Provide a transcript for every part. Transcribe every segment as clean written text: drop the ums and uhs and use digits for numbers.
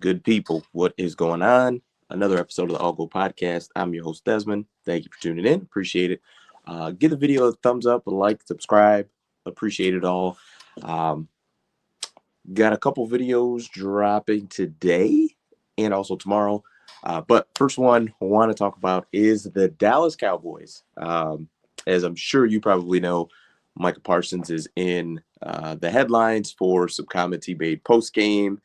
Good people, what is going on? Another episode of the All Go Podcast. I'm your host, Desmond. Thank you for tuning in. Appreciate it. Give the video a thumbs up, a like, subscribe. Appreciate it all. Um, got a couple videos dropping today and also tomorrow. But first one I want to talk about is the Dallas Cowboys. As I'm sure you probably know, Micah Parsons is in the headlines for some comments he made post-game.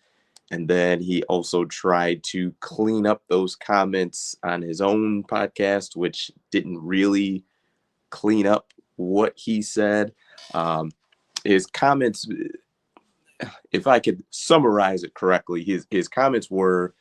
And then he also tried to clean up those comments on his own podcast, which didn't really clean up what he said. His comments, if I could summarize it correctly, his comments were,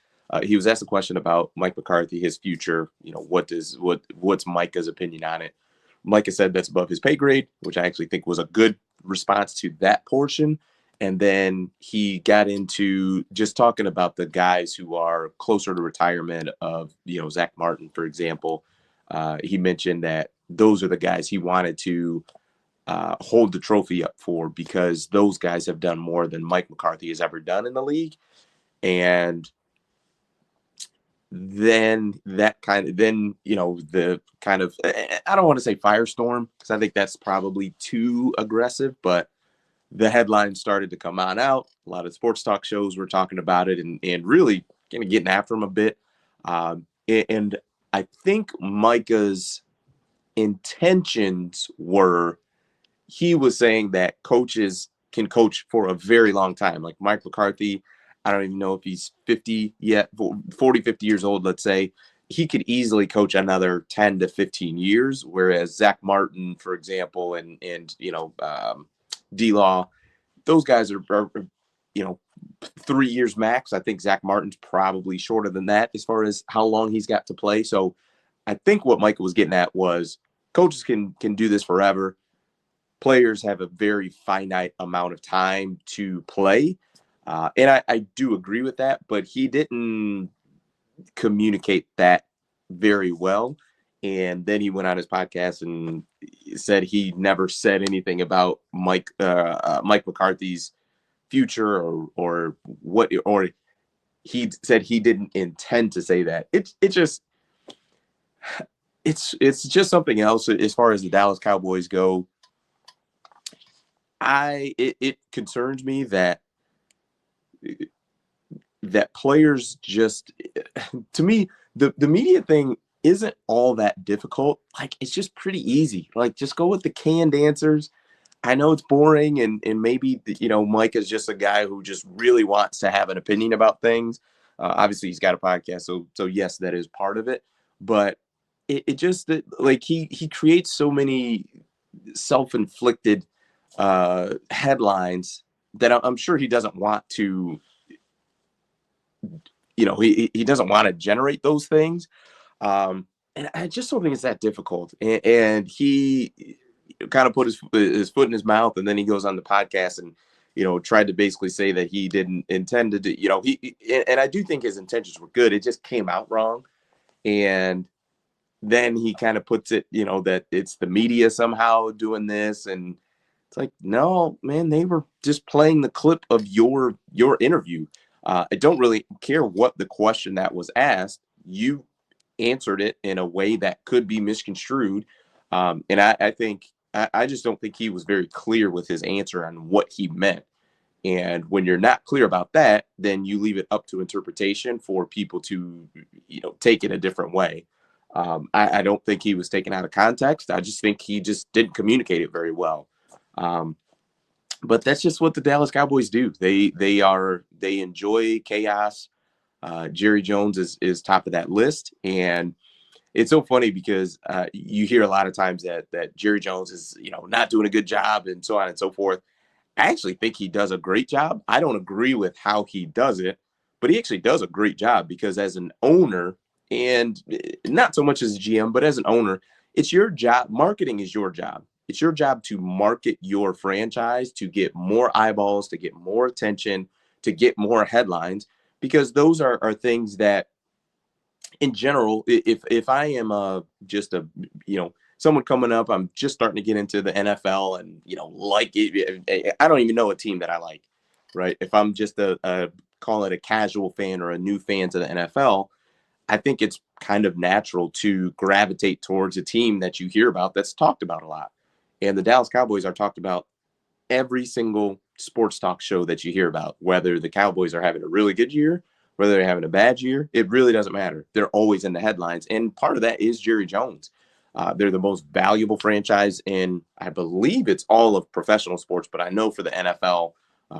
he was asked a question about Mike McCarthy, his future. You know, what's Micah's opinion on it? Micah said that's above his pay grade, which I actually think was a good response to that portion. And then he got into just talking about the guys who are closer to retirement of, Zach Martin, for example. He mentioned that those are the guys he wanted to hold the trophy up for because those guys have done more than Mike McCarthy has ever done in the league. And then the kind of, I don't want to say firestorm because I think that's probably too aggressive, but the headlines started to come on out. A lot of sports talk shows were talking about it and really kind of getting after him a bit. And I think Micah's intentions were, he was saying that coaches can coach for a very long time. Like Mike McCarthy, I don't even know if he's 50 yet, 40, 50 years old, let's say. He could easily coach another 10 to 15 years, whereas Zach Martin, for example, and D-Law, those guys are 3 years max. I think Zach Martin's probably shorter than that as far as how long he's got to play. So I think what Micah was getting at was coaches can do this forever. Players have a very finite amount of time to play. And I do agree with that, but he didn't communicate that very well. And then he went on his podcast and said he never said anything about Mike McCarthy's future or he said he didn't intend to say that. It's just something else as far as the Dallas Cowboys go. It concerns me that players just, to me, the media thing isn't all that difficult. Like, it's just pretty easy. Like, just go with the canned answers. I know it's boring and maybe, Mike is just a guy who just really wants to have an opinion about things. Obviously he's got a podcast. So yes, that is part of it, but it just, like, he creates so many self-inflicted headlines that I'm sure he doesn't want to, he doesn't want to generate those things. And I just don't think it's that difficult. And he kind of put his foot in his mouth, and then he goes on the podcast and, tried to basically say that he didn't intend to do, and I do think his intentions were good. It just came out wrong. And then he kind of puts it, that it's the media somehow doing this. And it's like, no, man, they were just playing the clip of your interview. I don't really care what the question that was asked. You answered it in a way that could be misconstrued. And I think, I just don't think he was very clear with his answer on what he meant. And when you're not clear about that, then you leave it up to interpretation for people to, take it a different way. I don't think he was taken out of context. I just think he just didn't communicate it very well. But that's just what the Dallas Cowboys do. They enjoy chaos. Jerry Jones is top of that list. And it's so funny because you hear a lot of times that Jerry Jones is, not doing a good job and so on and so forth. I actually think he does a great job. I don't agree with how he does it, but he actually does a great job because as an owner, and not so much as a GM, but as an owner, it's your job. Marketing is your job. It's your job to market your franchise, to get more eyeballs, to get more attention, to get more headlines, because those are things that, in general, if I am just a, someone coming up, I'm just starting to get into the NFL and, like it, I don't even know a team that I like, right? If I'm just a call it a casual fan or a new fan to the NFL, I think it's kind of natural to gravitate towards a team that you hear about that's talked about a lot. And the Dallas Cowboys are talked about every single sports talk show that you hear about, whether the Cowboys are having a really good year, whether they're having a bad year, it really doesn't matter. They're always in the headlines. And part of that is Jerry Jones. They're the most valuable franchise in, I believe it's all of professional sports, but I know for the NFL,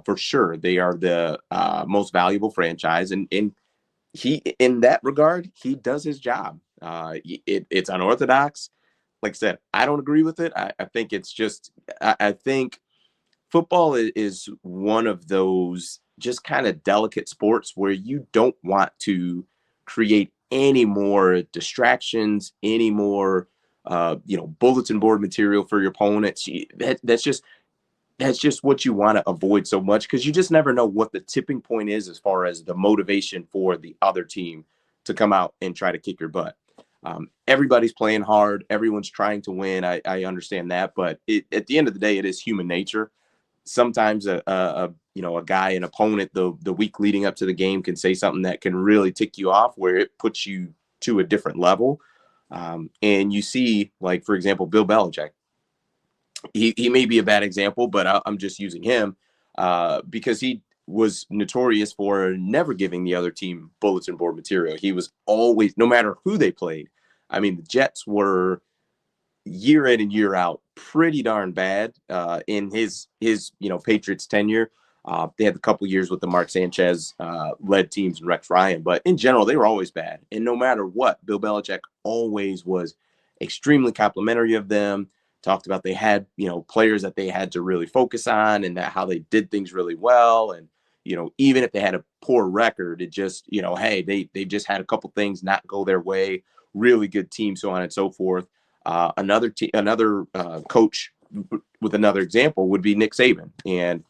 for sure, they are the most valuable franchise. And he, in that regard, he does his job. It's unorthodox. Like I said, I don't agree with it. I think it's just, I think football is one of those just kind of delicate sports where you don't want to create any more distractions, any more, bulletin board material for your opponents. That's just what you want to avoid so much, because you just never know what the tipping point is as far as the motivation for the other team to come out and try to kick your butt. Everybody's playing hard. Everyone's trying to win. I understand that, but at the end of the day, it is human nature. Sometimes a guy, an opponent, the week leading up to the game can say something that can really tick you off, where it puts you to a different level. And you see, like, for example, Bill Belichick. He may be a bad example, but I'm just using him because he was notorious for never giving the other team bulletin board material. He was always, no matter who they played. I mean, the Jets were year in and year out pretty darn bad in his Patriots tenure. They had a couple years with the Mark Sanchez led teams and Rex Ryan, but in general, they were always bad. And no matter what, Bill Belichick always was extremely complimentary of them. Talked about they had, players that they had to really focus on, and that how they did things really well. And, even if they had a poor record, it just, hey, they just had a couple things not go their way, really good team, so on and so forth. Another coach with another example would be Nick Saban. And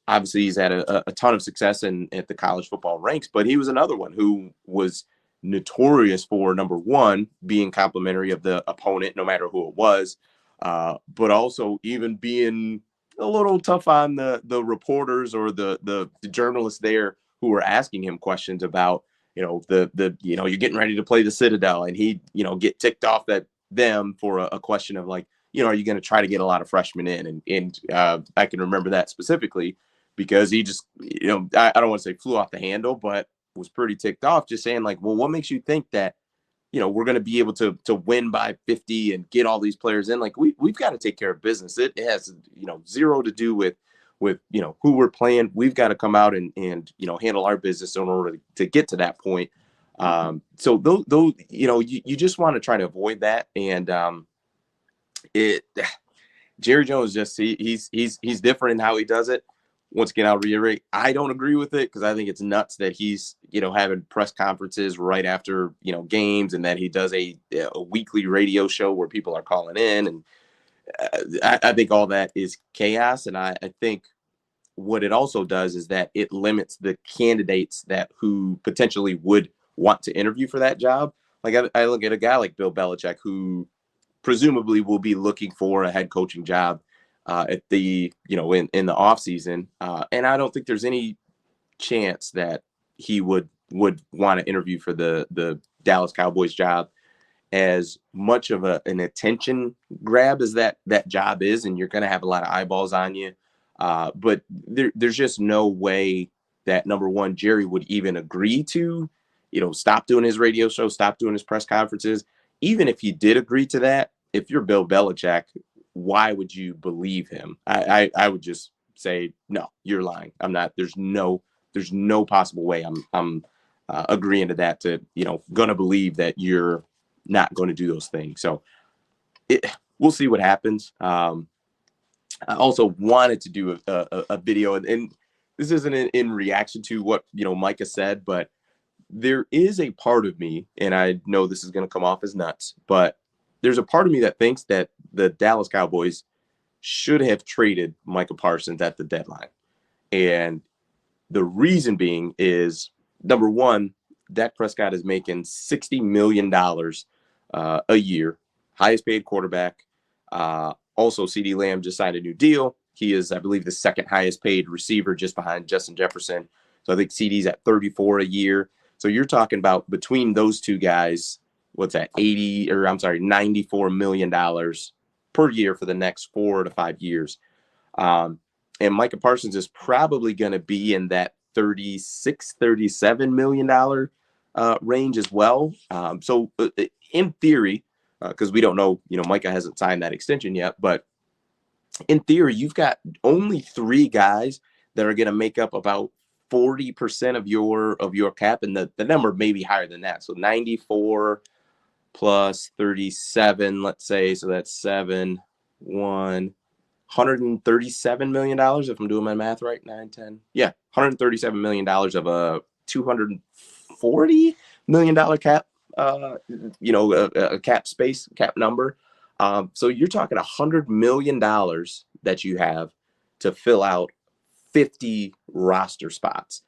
obviously he's had a ton of success at the college football ranks, but he was another one who was notorious for, number one, being complimentary of the opponent, no matter who it was, but also even being a little tough on the reporters or the journalists there who were asking him questions about, you're getting ready to play the Citadel, and he, get ticked off at them for a question of like, are you going to try to get a lot of freshmen in? And I can remember that specifically because he just, I don't want to say flew off the handle, but was pretty ticked off, just saying like, well, what makes you think that, we're going to be able to win by 50 and get all these players in? Like, we've got to take care of business. It has, zero to do with, who we're playing. We've got to come out and handle our business in order to get to that point. So those, you just want to try to avoid that. And Jerry Jones, just he's different in how he does it. Once again, I'll reiterate, I don't agree with it because I think it's nuts that he's, having press conferences right after, games, and that he does a weekly radio show where people are calling in. And I think all that is chaos. And I think what it also does is that it limits the candidates who potentially would want to interview for that job. Like I look at a guy like Bill Belichick, who presumably will be looking for a head coaching job at the, in the off season. And I don't think there's any chance that he would want to interview for the Dallas Cowboys job, as much of an attention grab as that job is. And you're going to have a lot of eyeballs on you. But there's just no way that, number one, Jerry would even agree to, stop doing his radio show, stop doing his press conferences. Even if he did agree to that, if you're Bill Belichick, why would you believe him? I would just say, no, you're lying. I'm not. There's no possible way I'm agreeing to that, to, going to believe that you're not going to do those things. So we'll see what happens. I also wanted to do a video, and this isn't in reaction to what, Micah said, but there is a part of me, and I know this is going to come off as nuts, but there's a part of me that thinks that the Dallas Cowboys should have traded Micah Parsons at the deadline. And the reason being is, number one, Dak Prescott is making $60 million a year, highest paid quarterback. Also, CeeDee Lamb just signed a new deal. He is, I believe, the second highest paid receiver, just behind Justin Jefferson. So I think CD's at 34 a year. So you're talking about between those two guys, what's that, $94 million per year for the next 4 to 5 years. And Micah Parsons is probably going to be in that $36-37 million range as well. So in theory, because we don't know, Micah hasn't signed that extension yet, but in theory, you've got only 3 guys that are going to make up about 40% of your cap, and the number may be higher than that. So 94 plus 37, let's say, so that's 137 million dollars, if I'm doing my math right. 9, 10, yeah, 137 million dollars of a 240 million dollar cap, a cap number. So you're talking $100 million that you have to fill out 50 roster spots.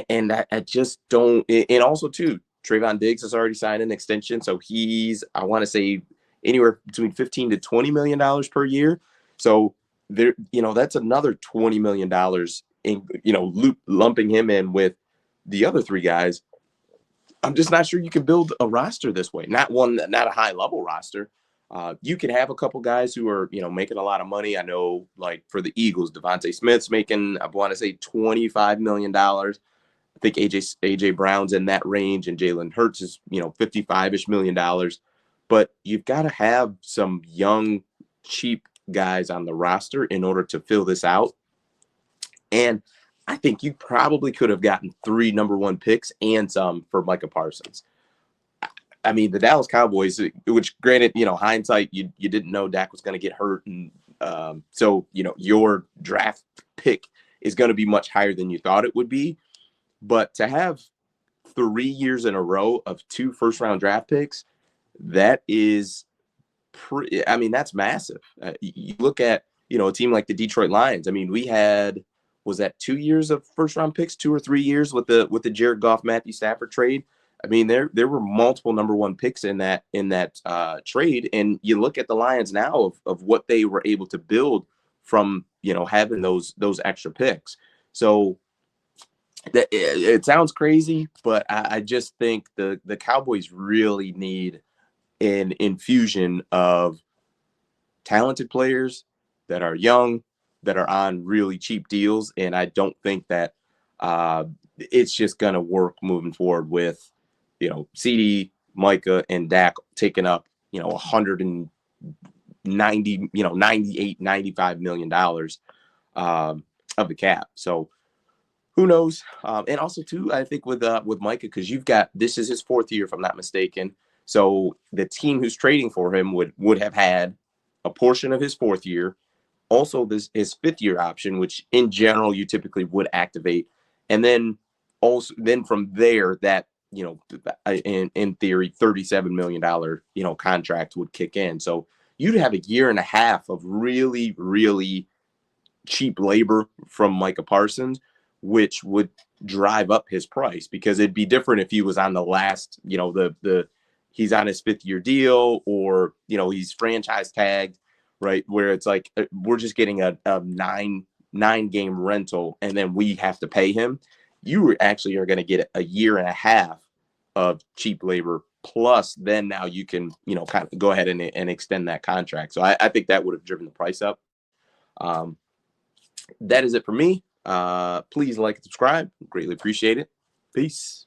And I just don't. And also, too, Trayvon Diggs has already signed an extension. So he's, I want to say, anywhere between $15 to $20 million per year. So there, that's another $20 million in, lumping him in with the other 3 guys. I'm just not sure you can build a roster this way. Not a high level roster. You can have a couple guys who are, making a lot of money. I know, like for the Eagles, Devontae Smith's making, I want to say, $25 million. I think AJ Brown's in that range, and Jalen Hurts is, $55-ish million. But you've got to have some young, cheap guys on the roster in order to fill this out. And I think you probably could have gotten 3 number 1 picks and some for Micah Parsons. I mean, the Dallas Cowboys, which granted, hindsight, you didn't know Dak was going to get hurt. And so, your draft pick is going to be much higher than you thought it would be. But to have 3 years in a row of 2 first-round draft picks, that is that's massive. You look at, a team like the Detroit Lions. I mean, we had, was that 2 years of first-round picks, 2 or 3 years with the Jared Goff, Matthew Stafford trade? I mean, there were multiple number 1 picks in that trade, and you look at the Lions now of what they were able to build from having those extra picks. So it sounds crazy, but I just think the Cowboys really need an infusion of talented players that are young, that are on really cheap deals, and I don't think that it's just going to work moving forward with CD, Micah, and Dak taking up 190, 98, $95 million of the cap. So who knows? And also too, I think with Micah, because this is his 4th year, if I'm not mistaken. So the team who's trading for him would have had a portion of his 4th year, also his 5th year option, which in general you typically would activate, and then from there that in theory $37 million contract would kick in. So you'd have a year and a half of really, really cheap labor from Micah Parsons, which would drive up his price, because it'd be different if he was on the last, he's on his 5th year deal, or he's franchise tagged, right, where it's like we're just getting a 9 game rental and then we have to pay him. You actually are going to get a year and a half of cheap labor, plus then now you can kind of go ahead and extend that contract. So I think that would have driven the price up. That is it for me. Please like and subscribe. Greatly appreciate it. Peace.